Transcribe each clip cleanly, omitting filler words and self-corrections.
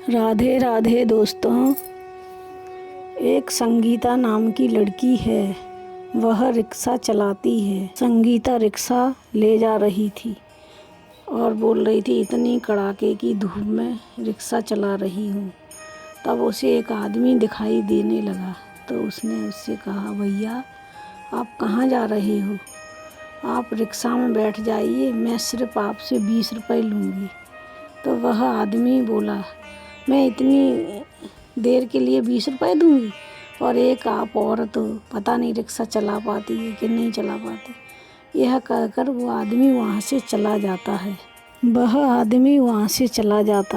राधे राधे दोस्तों। एक संगीता नाम की लड़की है, वह रिक्शा चलाती है। संगीता रिक्शा ले जा रही थी और बोल रही थी, इतनी कड़ाके की धूप में रिक्शा चला रही हूँ। तब उसे एक आदमी दिखाई देने लगा, तो उसने उससे कहा, भैया आप कहाँ जा रहे हो? आप रिक्शा में बैठ जाइए, मैं सिर्फ आपसे 20 रुपये लूँगी। तो वह आदमी बोला, मैं इतनी देर के लिए 20 रुपये दूँगी? और एक आप औरत हो, पता नहीं रिक्शा चला पाती है कि नहीं चला पाती। यह कहकर वो आदमी वहाँ से चला जाता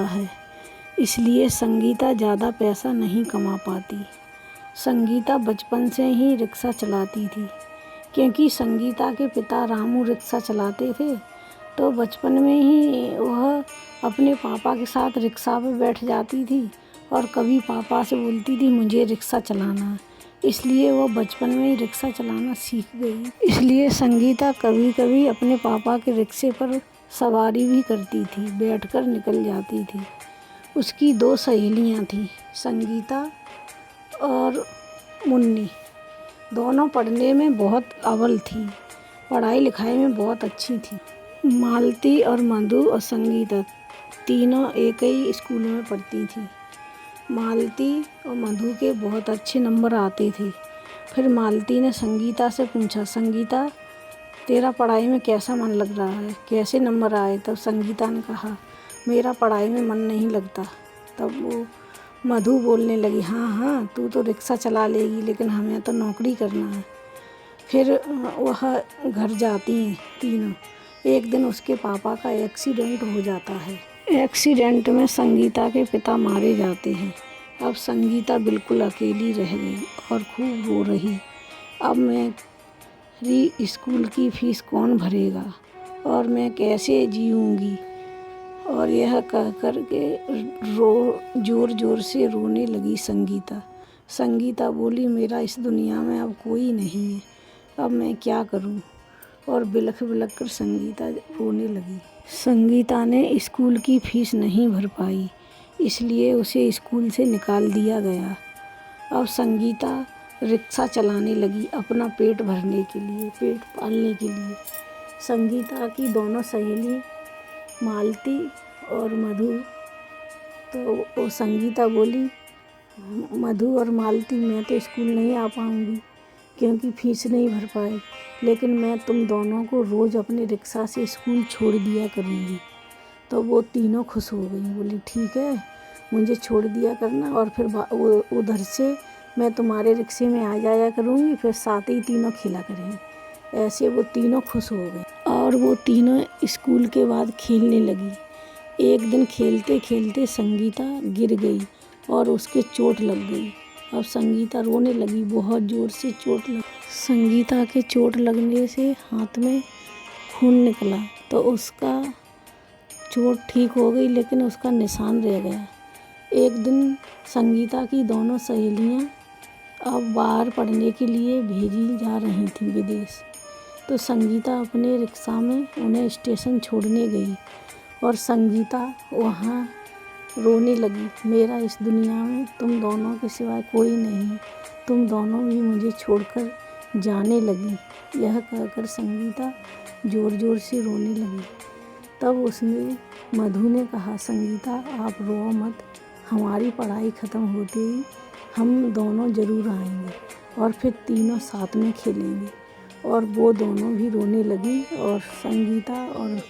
है। इसलिए संगीता ज़्यादा पैसा नहीं कमा पाती। संगीता बचपन से ही रिक्शा चलाती थी, क्योंकि संगीता के पिता रामू रिक्शा चलाते थे। तो बचपन में ही वह अपने पापा के साथ रिक्शा पर बैठ जाती थी और कभी पापा से बोलती थी, मुझे रिक्शा चलाना है। इसलिए वह बचपन में ही रिक्शा चलाना सीख गई। इसलिए संगीता कभी कभी अपने पापा के रिक्शे पर सवारी भी करती थी, बैठकर निकल जाती थी। उसकी 2 सहेलियाँ थीं, संगीता और मुन्नी। दोनों पढ़ने में बहुत अव्वल थीं, पढ़ाई लिखाई में बहुत अच्छी थीं। मालती और मधु और संगीता तीनों एक ही स्कूल में पढ़ती थीं। मालती और मधु के बहुत अच्छे नंबर आते थे। फिर मालती ने संगीता से पूछा, संगीता तेरा पढ़ाई में कैसा मन लग रहा है, कैसे नंबर आए? तब संगीता ने कहा, मेरा पढ़ाई में मन नहीं लगता। तब वो मधु बोलने लगी, हाँ तू तो रिक्शा चला लेगी, लेकिन हमें तो नौकरी करना है। फिर वह घर जाती हैं तीनों। एक दिन उसके पापा का एक्सीडेंट हो जाता है। एक्सीडेंट में संगीता के पिता मारे जाते हैं। अब संगीता बिल्कुल अकेली रह गई और खूब रो रही। अब मेरी स्कूल की फीस कौन भरेगा और मैं कैसे जीऊँगी? और यह कह कर के ज़ोर ज़ोर से रोने लगी संगीता। संगीता बोली, मेरा इस दुनिया में अब कोई नहीं है, अब मैं क्या करूं? और बिलख बिलख कर संगीता रोने लगी। संगीता ने स्कूल की फीस नहीं भर पाई, इसलिए उसे स्कूल से निकाल दिया गया। अब संगीता रिक्शा चलाने लगी अपना पेट भरने के लिए, पेट पालने के लिए। संगीता की दोनों सहेली मालती और मधु, तो वो संगीता बोली, मधु और मालती मैं तो स्कूल नहीं आ पाऊँगी क्योंकि फीस नहीं भर पाई, लेकिन मैं तुम दोनों को रोज़ अपने रिक्शा से स्कूल छोड़ दिया करूँगी। तो वो तीनों खुश हो गई, बोली ठीक है, मुझे छोड़ दिया करना और फिर उधर से मैं तुम्हारे रिक्शे में आ जाया करूँगी, फिर साथ ही तीनों खेला करेंगे। ऐसे वो तीनों खुश हो गए और वो तीनों स्कूल के बाद खेलने लगी। एक दिन खेलते खेलते संगीता गिर गई और उसके चोट लग गई। अब संगीता रोने लगी, बहुत ज़ोर से चोट लगी। संगीता के चोट लगने से हाथ में खून निकला, तो उसका चोट ठीक हो गई, लेकिन उसका निशान रह गया। एक दिन संगीता की दोनों सहेलियां अब बाहर पढ़ने के लिए भेजी जा रही थीं विदेश। तो संगीता अपने रिक्शा में उन्हें स्टेशन छोड़ने गई और संगीता वहाँ रोने लगी, मेरा इस दुनिया में तुम दोनों के सिवाय कोई नहीं, तुम दोनों भी मुझे छोड़कर जाने लगी। यह कहकर संगीता ज़ोर ज़ोर से रोने लगी। तब उसने मधु ने कहा, संगीता आप रो मत, हमारी पढ़ाई ख़त्म होते ही हम दोनों ज़रूर आएंगे और फिर तीनों साथ में खेलेंगे। और वो दोनों भी रोने लगी और संगीता और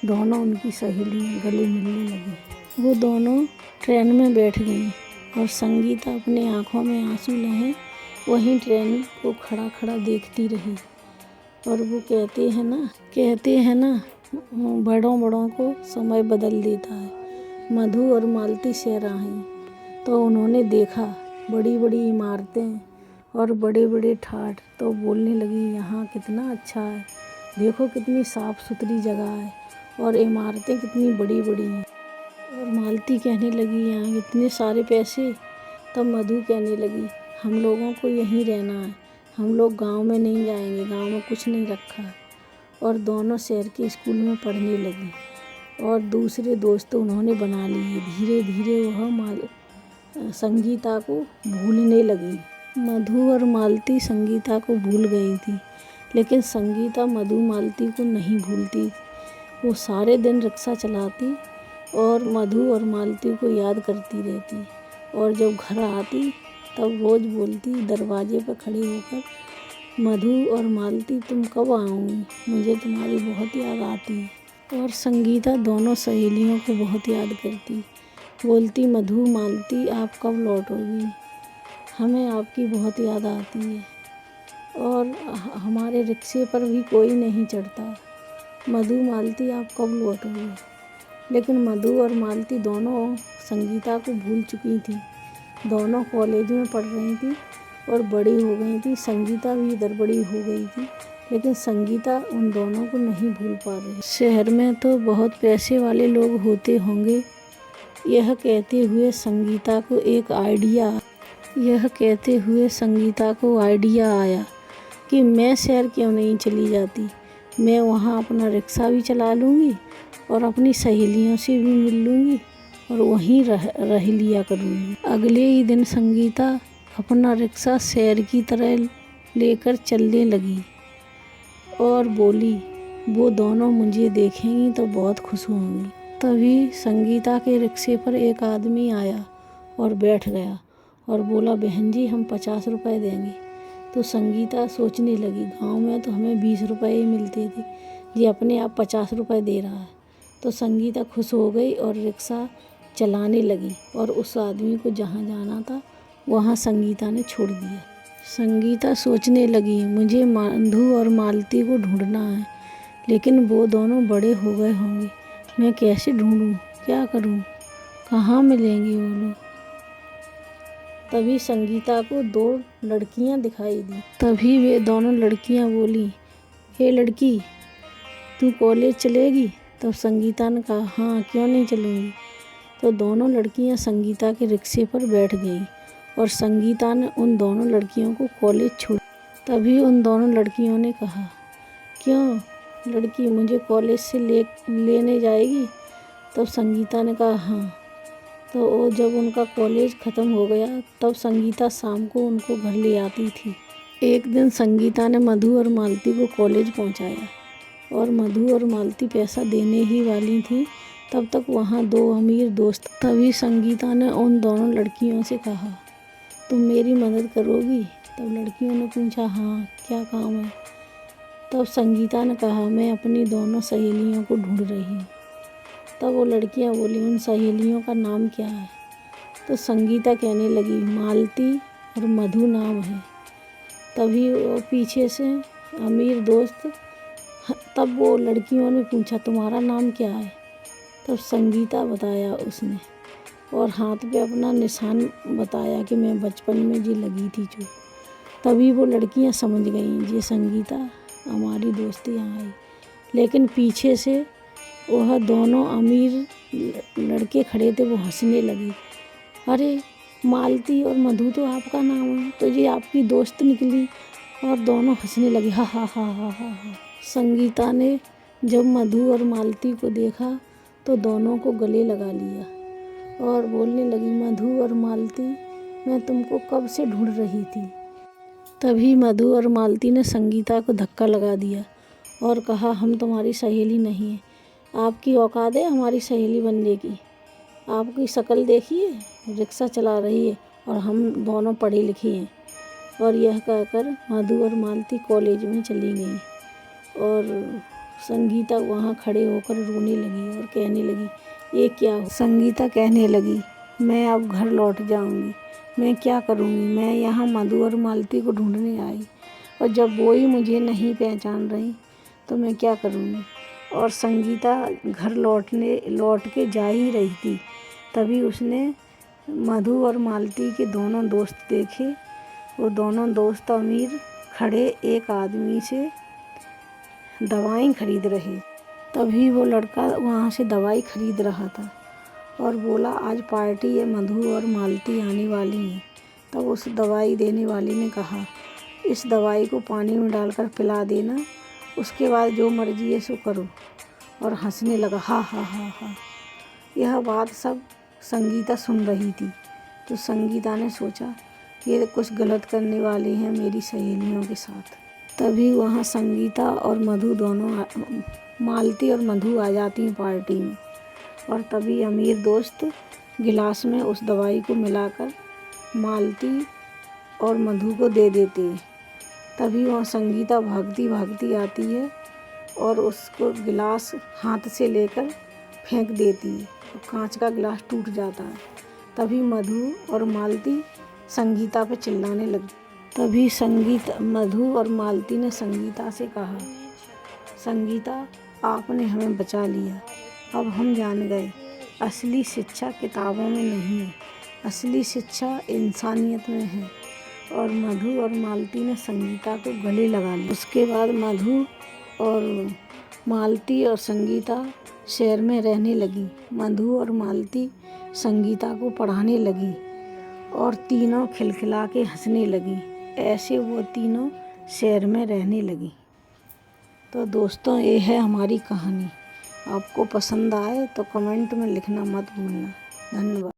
दोनों उनकी सहेलियाँ गले मिलने लगी। वो दोनों ट्रेन में बैठ गईं और संगीता अपने आँखों में आंसू लहे वहीं ट्रेन को खड़ा खड़ा देखती रही। और वो कहते हैं ना बड़ों बड़ों को समय बदल देता है। मधु और मालती सह आई तो उन्होंने देखा बड़ी बड़ी इमारतें और बड़े बड़े ठाठ, तो बोलने लगी, यहाँ कितना अच्छा है, देखो कितनी साफ़ सुथरी जगह है और इमारतें कितनी बड़ी बड़ी हैं। और मालती कहने लगी, यहाँ इतने सारे पैसे। तब मधु कहने लगी, हम लोगों को यहीं रहना है, हम लोग गांव में नहीं जाएंगे, गांव में कुछ नहीं रखा है। और दोनों शहर के स्कूल में पढ़ने लगी। और दूसरे दोस्त उन्होंने बना लिए। धीरे धीरे वह संगीता को भूलने लगी। मधु और मालती संगीता को भूल गई थी, लेकिन संगीता मधु मालती को नहीं भूलती। वो सारे दिन रिक्शा चलाती और मधु और मालती को याद करती रहती, और जब घर आती तब रोज़ बोलती दरवाजे पर खड़े होकर, मधु और मालती तुम कब आओगी, मुझे तुम्हारी बहुत याद आती है। और संगीता दोनों सहेलियों को बहुत याद करती, बोलती मधु मालती आप कब लौटोगी, हमें आपकी बहुत याद आती है, और हमारे रिक्शे पर भी कोई नहीं चढ़ता, मधु मालती आप कब लौटोगी। लेकिन मधु और मालती दोनों संगीता को भूल चुकी थी। दोनों कॉलेज में पढ़ रही थी और बड़ी हो गई थी। संगीता भी इधर बड़ी हो गई थी, लेकिन संगीता उन दोनों को नहीं भूल पा रही। शहर में तो बहुत पैसे वाले लोग होते होंगे, यह कहते हुए संगीता को आइडिया आया कि मैं शहर क्यों नहीं चली जाती। मैं वहाँ अपना रिक्शा भी चला लूँगी और अपनी सहेलियों से भी मिल लूँगी और वहीं रह लिया करूँगी। अगले ही दिन संगीता अपना रिक्शा शहर की तरह लेकर चलने लगी और बोली वो दोनों मुझे देखेंगी तो बहुत खुश होंगी। तभी संगीता के रिक्शे पर एक आदमी आया और बैठ गया और बोला बहन जी हम 50 रुपये देंगे। तो संगीता सोचने लगी गांव में तो हमें 20 रुपये ही मिलते थे, ये अपने आप 50 रुपये दे रहा है। तो संगीता खुश हो गई और रिक्शा चलाने लगी और उस आदमी को जहाँ जाना था वहाँ संगीता ने छोड़ दिया। संगीता सोचने लगी मुझे मधु और मालती को ढूंढना है, लेकिन वो दोनों बड़े हो गए होंगे, मैं कैसे ढूंढूं, क्या करूं, कहाँ मिलेंगे वो लोग। तभी संगीता को 2 लड़कियां दिखाई दी। तभी वे दोनों लड़कियां बोली हे लड़की तू कॉलेज चलेगी। तब संगीता ने कहा हाँ क्यों नहीं चलूँगी। तो दोनों लड़कियां संगीता के रिक्शे पर बैठ गईं और संगीता ने उन दोनों लड़कियों को कॉलेज छोड़। तभी उन दोनों लड़कियों ने कहा क्यों लड़की मुझे कॉलेज से लेने जाएगी। तब संगीता ने कहा हाँ। तो जब उनका कॉलेज ख़त्म हो गया तब संगीता शाम को उनको घर ले आती थी। एक दिन संगीता ने मधु और मालती को कॉलेज पहुंचाया और मधु और मालती पैसा देने ही वाली थी। तब तक वहाँ 2 अमीर दोस्त। तभी संगीता ने उन दोनों लड़कियों से कहा तुम मेरी मदद करोगी। तब लड़कियों ने पूछा हाँ क्या काम है। तब संगीता ने कहा मैं अपनी दोनों सहेलियों को ढूंढ रही हूँ। तब वो लड़कियाँ बोली उन सहेलियों का नाम क्या है। तो संगीता कहने लगी मालती और मधु नाम है। तभी वो पीछे से अमीर दोस्त। तब वो लड़कियों ने पूछा तुम्हारा नाम क्या है। तब संगीता बताया उसने और हाथ पे अपना निशान बताया कि मैं बचपन में जी लगी थी जो। तभी वो लड़कियां समझ गईं ये संगीता हमारी दोस्ती यहाँ आई। लेकिन पीछे से वह दोनों अमीर लड़के खड़े थे, वो हंसने लगे। अरे मालती और मधु तो आपका नाम है, तो ये आपकी दोस्त निकली। और दोनों हंसने लगे हा हा हा हा हा हा। संगीता ने जब मधु और मालती को देखा तो दोनों को गले लगा लिया और बोलने लगी मधु और मालती मैं तुमको कब से ढूंढ रही थी। तभी मधु और मालती ने संगीता को धक्का लगा दिया और कहा हम तुम्हारी सहेली नहीं है, आपकी औकात है हमारी सहेली बनने की, आपकी शक्ल देखिए रिक्शा चला रही है और हम दोनों पढ़े लिखे हैं। और यह कहकर मधु और मालती कॉलेज में चली गई और संगीता वहाँ खड़े होकर रोने लगी और कहने लगी ये क्या हो। संगीता कहने लगी मैं अब घर लौट जाऊँगी, मैं क्या करूँगी, मैं यहाँ मधु और मालती को ढूंढने आई और जब वो ही मुझे नहीं पहचान रही तो मैं क्या करूँगी। और संगीता घर लौट के जा ही रही थी, तभी उसने मधु और मालती के दोनों दोस्त देखे। वो दोनों दोस्त अमीर खड़े एक आदमी से दवाई खरीद रहे। तभी वो लड़का वहाँ से दवाई खरीद रहा था और बोला आज पार्टी है, मधु और मालती आने वाली हैं। तब उस दवाई देने वाले ने कहा इस दवाई को पानी में डालकर पिला देना, उसके बाद जो मर्जी है सो करो। और हंसने लगा, हा हा हा हा। यह बात सब संगीता सुन रही थी। तो संगीता ने सोचा ये कुछ गलत करने वाले हैं मेरी सहेलियों के साथ। तभी वहाँ संगीता और मधु दोनों, मालती और मधु आ जाती हैं पार्टी में। और तभी अमीर दोस्त गिलास में उस दवाई को मिलाकर मालती और मधु को दे देते हैं। तभी वहाँ संगीता भागती भागती आती है और उसको गिलास हाथ से लेकर फेंक देती है और कांच का गिलास टूट जाता है। तभी मधु और मालती संगीता पे चिल्लाने लगी। तभी मधु और मालती ने संगीता से कहा, संगीता आपने हमें बचा लिया, अब हम जान गए असली शिक्षा किताबों में नहीं है, असली शिक्षा इंसानियत में है। और मधु और मालती ने संगीता को गले लगा लिया। उसके बाद मधु और मालती और संगीता शहर में रहने लगी। मधु और मालती संगीता को पढ़ाने लगी और तीनों खिलखिला के हंसने लगी। ऐसे वो तीनों शहर में रहने लगी। तो दोस्तों, ये है हमारी कहानी। आपको पसंद आए तो कमेंट में लिखना मत भूलना। धन्यवाद।